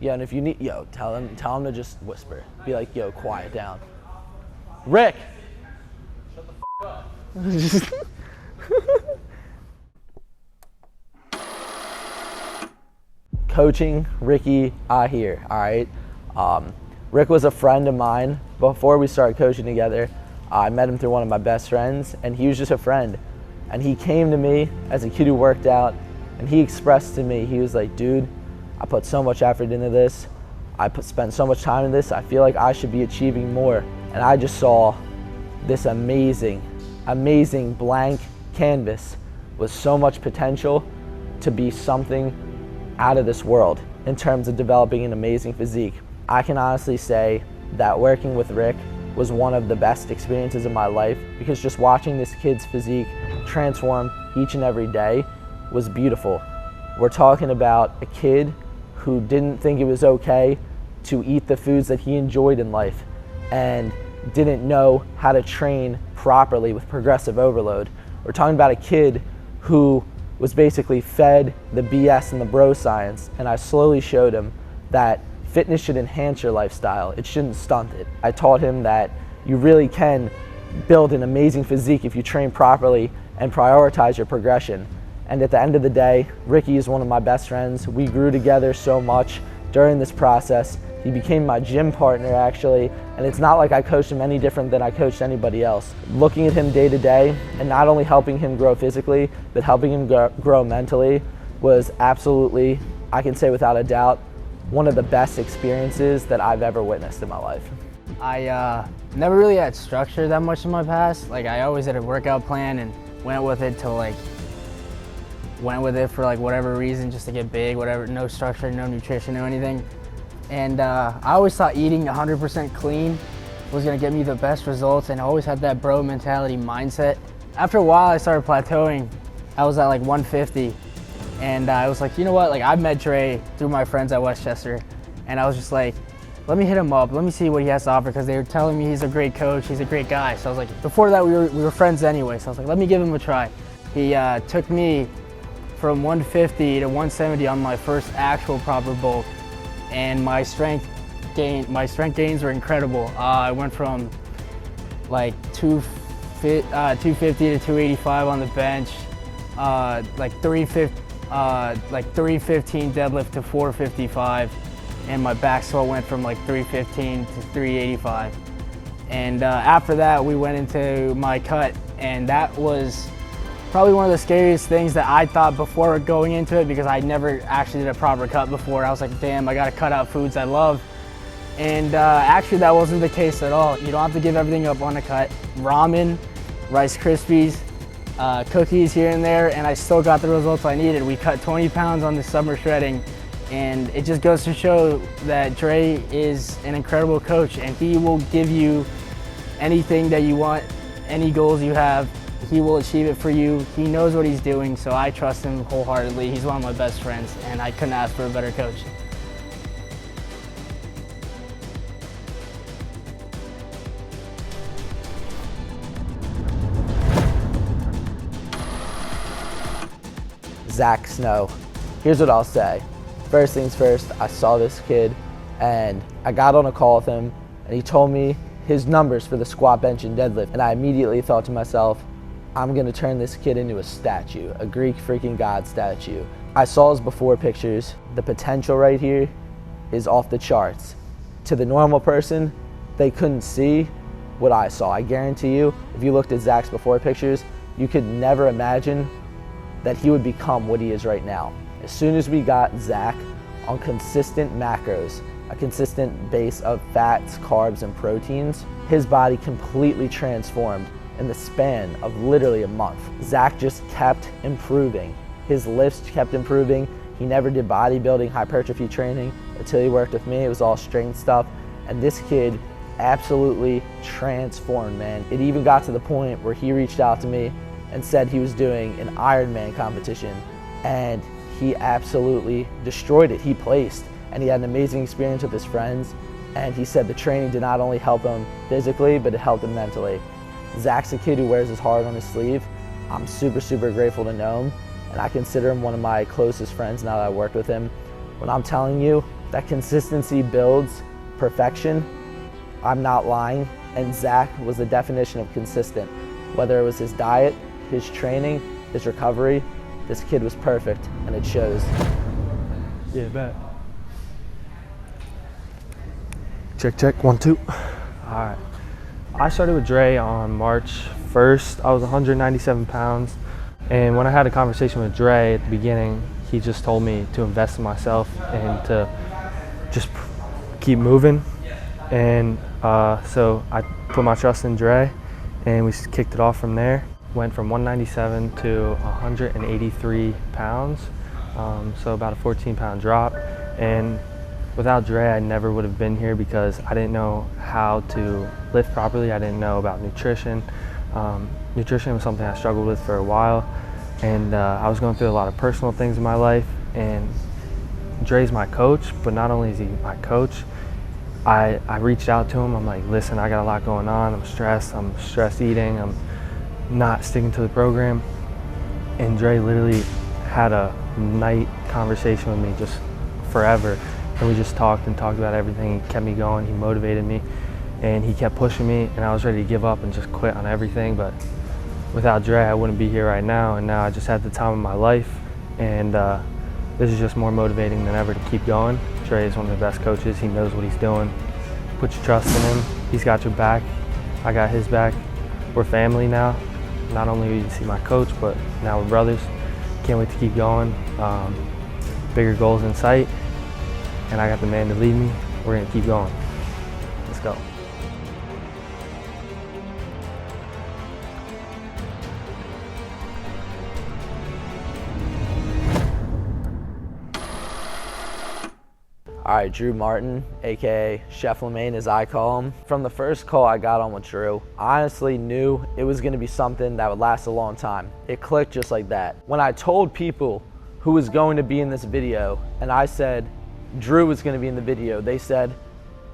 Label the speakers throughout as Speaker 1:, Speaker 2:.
Speaker 1: Yeah, and if you need, yo, tell him to just whisper. Be like, yo, quiet down. Rick! Shut the f up. Coaching Ricky Ahir, all right? Rick was a friend of mine before we started coaching together. I met him through one of my best friends, and he was just a friend. And he came to me as a kid who worked out, and he expressed to me, he was like, dude, I put so much effort into this. Spent so much time in this. I feel like I should be achieving more. And I just saw this amazing, amazing blank canvas with so much potential to be something out of this world in terms of developing an amazing physique. I can honestly say that working with Rick was one of the best experiences of my life, because just watching this kid's physique transform each and every day was beautiful. We're talking about a kid who didn't think it was okay to eat the foods that he enjoyed in life and didn't know how to train properly with progressive overload. We're talking about a kid who was basically fed the BS and the bro science, and I slowly showed him that fitness should enhance your lifestyle. It shouldn't stunt it. I taught him that you really can build an amazing physique if you train properly and prioritize your progression. And at the end of the day, Ricky is one of my best friends. We grew together so much during this process. He became my gym partner, actually, and it's not like I coached him any different than I coached anybody else. Looking at him day to day and not only helping him grow physically, but helping him grow mentally was absolutely, I can say without a doubt, one of the best experiences that I've ever witnessed in my life.
Speaker 2: I never really had structure that much in my past. Like, I always had a workout plan and went with it for whatever reason, just to get big, whatever, no structure, no nutrition, no anything. And I always thought eating 100% clean was gonna get me the best results, and I always had that bro mentality mindset. After a while, I started plateauing. I was at like 150, and I was like, you know what, like, I met Dre through my friends at Westchester, and I was just like, let me hit him up, let me see what he has to offer, because they were telling me he's a great coach, he's a great guy. So I was like, before that we were friends anyway, so I was like, let me give him a try. He took me from 150 to 170 on my first actual proper bulk, and my strength gains were incredible. I went from like 250 to 285 on the bench, like 315 deadlift to 455, and my back squat went from like 315 to 385. And after that, we went into my cut, and that was probably one of the scariest things that I thought before going into it, because I never actually did a proper cut before. I was like, damn, I gotta cut out foods I love. And actually that wasn't the case at all. You don't have to give everything up on a cut. Ramen, Rice Krispies, cookies here and there, and I still got the results I needed. We cut 20 pounds on the summer shredding, and it just goes to show that Dre is an incredible coach, and he will give you anything that you want, any goals you have. He will achieve it for you. He knows what he's doing, so I trust him wholeheartedly. He's one of my best friends, and I couldn't ask for a better coach.
Speaker 1: Zack Snow. Here's what I'll say. First things first, I saw this kid and I got on a call with him, and he told me his numbers for the squat, bench, and deadlift, and I immediately thought to myself, I'm gonna turn this kid into a statue, a Greek freaking god statue. I saw his before pictures. The potential right here is off the charts. To the normal person, they couldn't see what I saw. I guarantee you, if you looked at Zack's before pictures, you could never imagine that he would become what he is right now. As soon as we got Zack on consistent macros, a consistent base of fats, carbs, and proteins, his body completely transformed in the span of literally a month. Zack just kept improving. His lifts kept improving. He never did bodybuilding, hypertrophy training until he worked with me. It was all strength stuff. And this kid absolutely transformed, man. It even got to the point where he reached out to me and said he was doing an Ironman competition, and he absolutely destroyed it. He placed, and he had an amazing experience with his friends, and he said the training did not only help him physically, but it helped him mentally. Zack's a kid who wears his heart on his sleeve. I'm super, super grateful to know him, and I consider him one of my closest friends now that I worked with him. When I'm telling you, that consistency builds perfection. I'm not lying, and Zack was the definition of consistent. Whether it was his diet, his training, his recovery, this kid was perfect, and it shows.
Speaker 3: Yeah, bet. Check, check, 1, 2. All right. I started with Dre on March 1st. I was 197 pounds. And when I had a conversation with Dre at the beginning, he just told me to invest in myself and to just keep moving. And so I put my trust in Dre, and we kicked it off from there. Went from 197 to 183 pounds, so about a 14-pound drop. And without Dre, I never would have been here because I didn't know how to lift properly. I didn't know about nutrition. Nutrition was something I struggled with for a while, and I was going through a lot of personal things in my life. And Dre's my coach, but not only is he my coach, I reached out to him. I'm like, listen, I got a lot going on. I'm stress eating. I'm not sticking to the program. And Dre literally had a night conversation with me just forever. And we just talked about everything. He kept me going, he motivated me, and he kept pushing me, and I was ready to give up and just quit on everything. But without Dre, I wouldn't be here right now, and now I just had the time of my life. And this is just more motivating than ever to keep going. Dre is one of the best coaches. He knows what he's doing. Put your trust in him. He's got your back. I got his back. We're family now. Not only do you see my coach, but now we're brothers. Can't wait to keep going. Bigger goals in sight. And I got the man to lead me. We're gonna keep going. Let's go.
Speaker 1: All right, Drew Martin, AKA Chef Lemaine as I call him. From the first call I got on with Drew, I honestly knew it was gonna be something that would last a long time. It clicked just like that. When I told people who was going to be in this video, and I said, Drew was gonna be in the video, they said,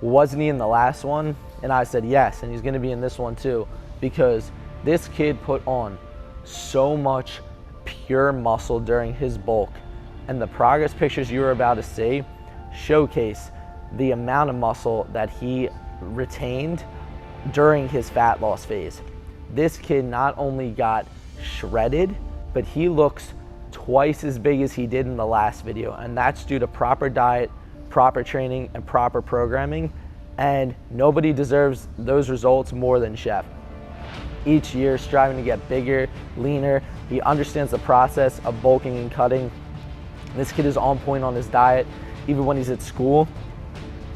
Speaker 1: wasn't he in the last one? And I said, yes, and he's gonna be in this one too, because this kid put on so much pure muscle during his bulk. And the progress pictures you were about to see showcase the amount of muscle that he retained during his fat loss phase. This kid not only got shredded, but he looks twice as big as he did in the last video, and that's due to proper diet, proper training, and proper programming, and nobody deserves those results more than Chef. Each year striving to get bigger, leaner, he understands the process of bulking and cutting. This kid is on point on his diet. Even when he's at school,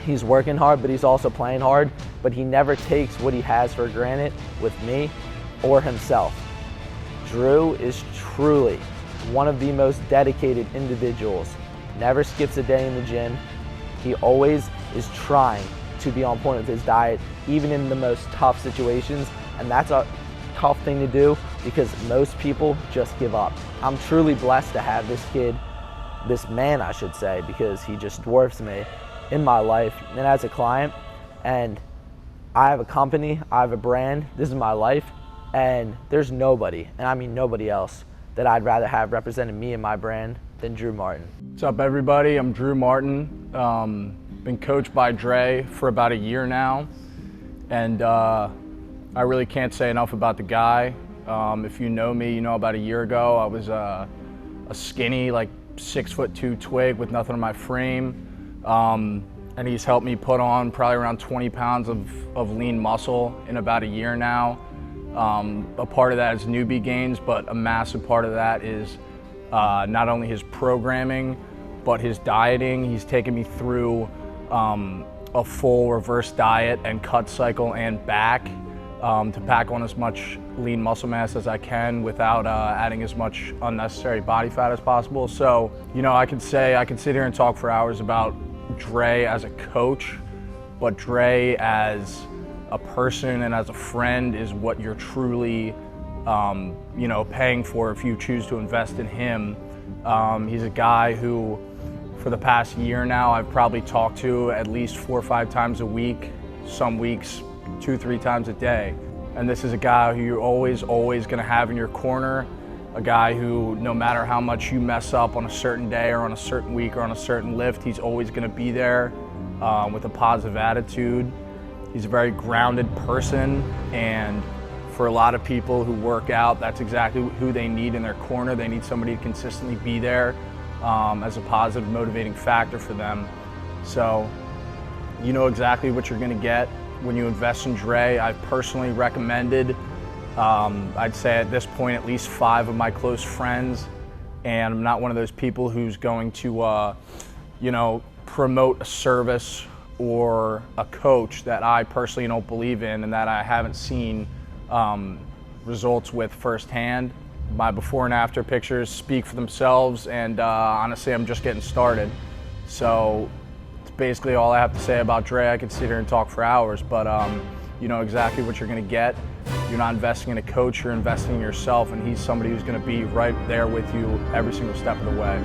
Speaker 1: he's working hard, but he's also playing hard, but he never takes what he has for granted with me or himself. Drew is truly one of the most dedicated individuals. Never skips a day in the gym. He always is trying to be on point with his diet, even in the most tough situations, and that's a tough thing to do because most people just give up. I'm truly blessed to have this kid, this man I should say, because he just dwarfs me in my life and as a client. And I have a company, I have a brand, this is my life, and there's nobody, and I mean nobody else, that I'd rather have representing me and my brand than Drew Martin.
Speaker 4: What's up everybody, I'm Drew Martin. Been coached by Dre for about a year now, and I really can't say enough about the guy. If you know me, you know about a year ago I was a skinny, like 6'2" twig with nothing on my frame, and he's helped me put on probably around 20 pounds of lean muscle in about a year now. A part of that is newbie gains, but a massive part of that is not only his programming, but his dieting. He's taken me through a full reverse diet and cut cycle and back to pack on as much lean muscle mass as I can without adding as much unnecessary body fat as possible. So, you know, I can sit here and talk for hours about Dre as a coach, but Dre as a person and as a friend is what you're truly, you know, paying for if you choose to invest in him. He's a guy who, for the past year now, I've probably talked to at least 4 or 5 times a week, some weeks 2 or 3 times a day. And this is a guy who you're always gonna have in your corner. a guy who, no matter how much you mess up on a certain day or on a certain week or on a certain lift, he's always gonna be there with a positive attitude. He's a very grounded person, and for a lot of people who work out, that's exactly who they need in their corner. They need somebody to consistently be there as a positive motivating factor for them. So you know exactly what you're gonna get when you invest in Dre. I've personally recommended, I'd say at this point, at least 5 of my close friends, and I'm not one of those people who's going to, you know, promote a service or a coach that I personally don't believe in and that I haven't seen results with firsthand. My before and after pictures speak for themselves, and honestly, I'm just getting started. So it's basically all I have to say about Dre. I could sit here and talk for hours, but you know exactly what you're gonna get. You're not investing in a coach, you're investing in yourself, and he's somebody who's gonna be right there with you every single step of the way.